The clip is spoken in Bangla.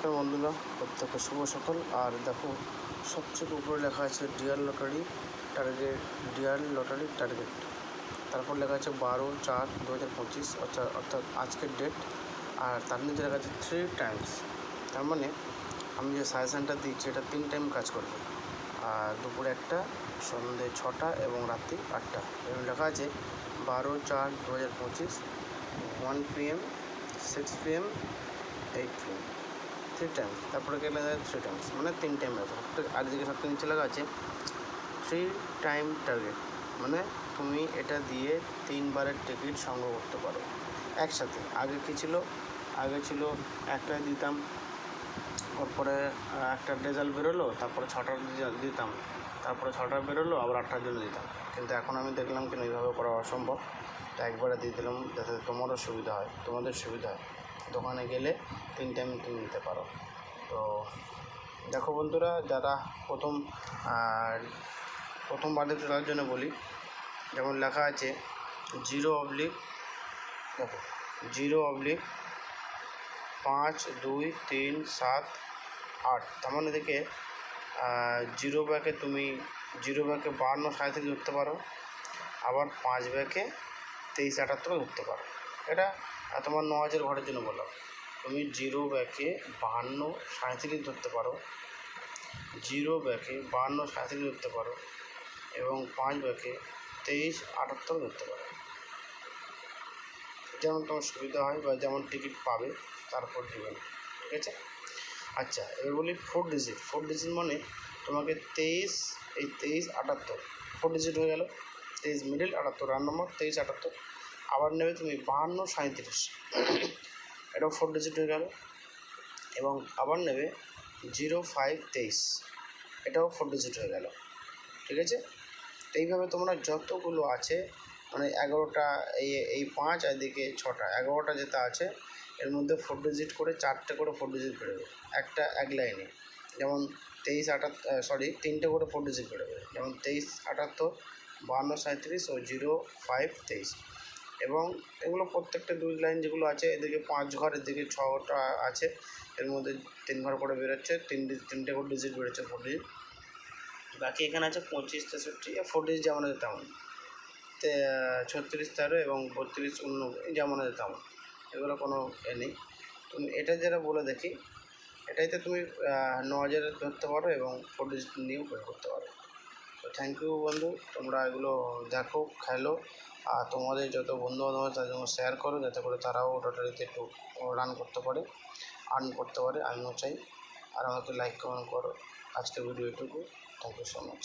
নমস্কার বন্ধুরা, প্রত্যেকে শুভ সকাল। আর দেখো, সবচেয়ে উপরে লেখা আছে dear lottery target, dear lottery target. তারপর লেখা আছে 12/4/2025, অর্থাৎ আজকের ডেট। আর তার নিচে লেখা আছে 3 টাইমস। তার মানে আমি যে সাজেশানটা দিচ্ছি এটা 3 টাইম কাজ করবে। আর দুপুরে 1টা, সন্ধ্যে 6টা এবং রাত্রি 8টা। এবং লেখা আছে 12/4/2025, 1 PM, 6 PM, 8 PM, 3 টাইমস। তারপরে লেখা যায় 3 টাইমস, মানে 3 টাইম ব্যাপার। আর দিকে সবথেকে নিচে লেখা আছে 3 টাইম টার্গেট, মানে তুমি এটা দিয়ে 3 বারের টিকিট সংগ্রহ করতে পারো একসাথে। আগে কী ছিল, আগে ছিল একটাই দিতাম, তারপরে একটার রেজাল্ট বেরোলো, তারপরে 6টার দিতাম, তারপরে 6টার বেরোলো, আবার 8টার জন্য দিতাম। কিন্তু এখন আমি দেখলাম কিনা এইভাবে করা অসম্ভব, তো একবারে দিয়ে দিলাম যাতে তোমারও সুবিধা হয়, তোমাদের সুবিধা হয়। দোকানে গেলে 3 টাইম তুমি নিতে পারো। তো দেখো বন্ধুরা, যারা প্রথমবার দিতে তার জন্য বলি, যেমন লেখা আছে 0 দেখো 0/5, 2, 3, 7, 8। তার মানে দেখে 0 ব্যাকে তুমি 52-37 ধরতে পারো, আবার 5 ব্যাকে 23-78 ধরতে পারো। এটা তোমার 9000 ঘরের জন্য বললাম। তুমি 0 ব্যাকে 52-37 ধরতে পারো, 0 ব্যাকে 52-37 ধরতে পারো, এবং 5 ব্যাকে 23-78 ধরতে পারো। যেমন তোমার সুবিধা হয় বা যেমন টিকিট পাবে তারপর দেবেন, ঠিক আছে? আচ্ছা, এবার বলি 4 ডিজিট মানে তোমাকে 23-78, 4 ডিজিট হয়ে গেল। 23 মিডল, 78 রান নম্বর, 23-78। আবার নেবে তুমি 52-37, এটাও 4 ডিজিট হয়ে গেল। এবং আবার নেবে 05-23, এটাও 4 ডিজিট হয়ে গেল, ঠিক আছে? এইভাবে তোমরা যতগুলো আছে, মানে 11টা, এই 5 আর দিকে 6টা, 11টা যেটা আছে এর মধ্যে 4 ডিজিট করে 4টে করে 4 ডিজিট বেরোবে এক লাইনে। যেমন 3টে করে 4 ডিজিট বেরোবে, যেমন 23-78, 52-37 ও 05-23। এবং এগুলো প্রত্যেকটা 2 লাইন যেগুলো আছে, এদিকে 5 ঘর, এদিকে 6টা আছে, এর মধ্যে 3 ঘর করে বেরোচ্ছে, 3টে করে ডিজিট বেরোচ্ছে, 4 ডিজিট। বাকি এখানে আছে 25-63, 4 ডিজিট যেমন আছে তেমন, 36-13 এবং 32-89 যেমন আছে তেমন। এগুলো কোনো নেই। তুমি এটা যেটা বলে দেখি, এটাইতে তুমি 9000 ধরতে পারো এবং 4 ডিজিট নিয়েও প্রয়োগ করতে পারো। তো থ্যাংক ইউ বন্ধু, তোমরা এগুলো দেখো, খেলো, আর তোমাদের যত বন্ধুবান্ধব আছে তাদের জন্য শেয়ার করো, যাতে করে তারাও লটারিতে একটু রান করতে পারে, আর্ন করতে পারে, আমিও চাই। আর আমাকে লাইক কমেন্ট করো। আজকের ভিডিও এটুকু। Thank you so much.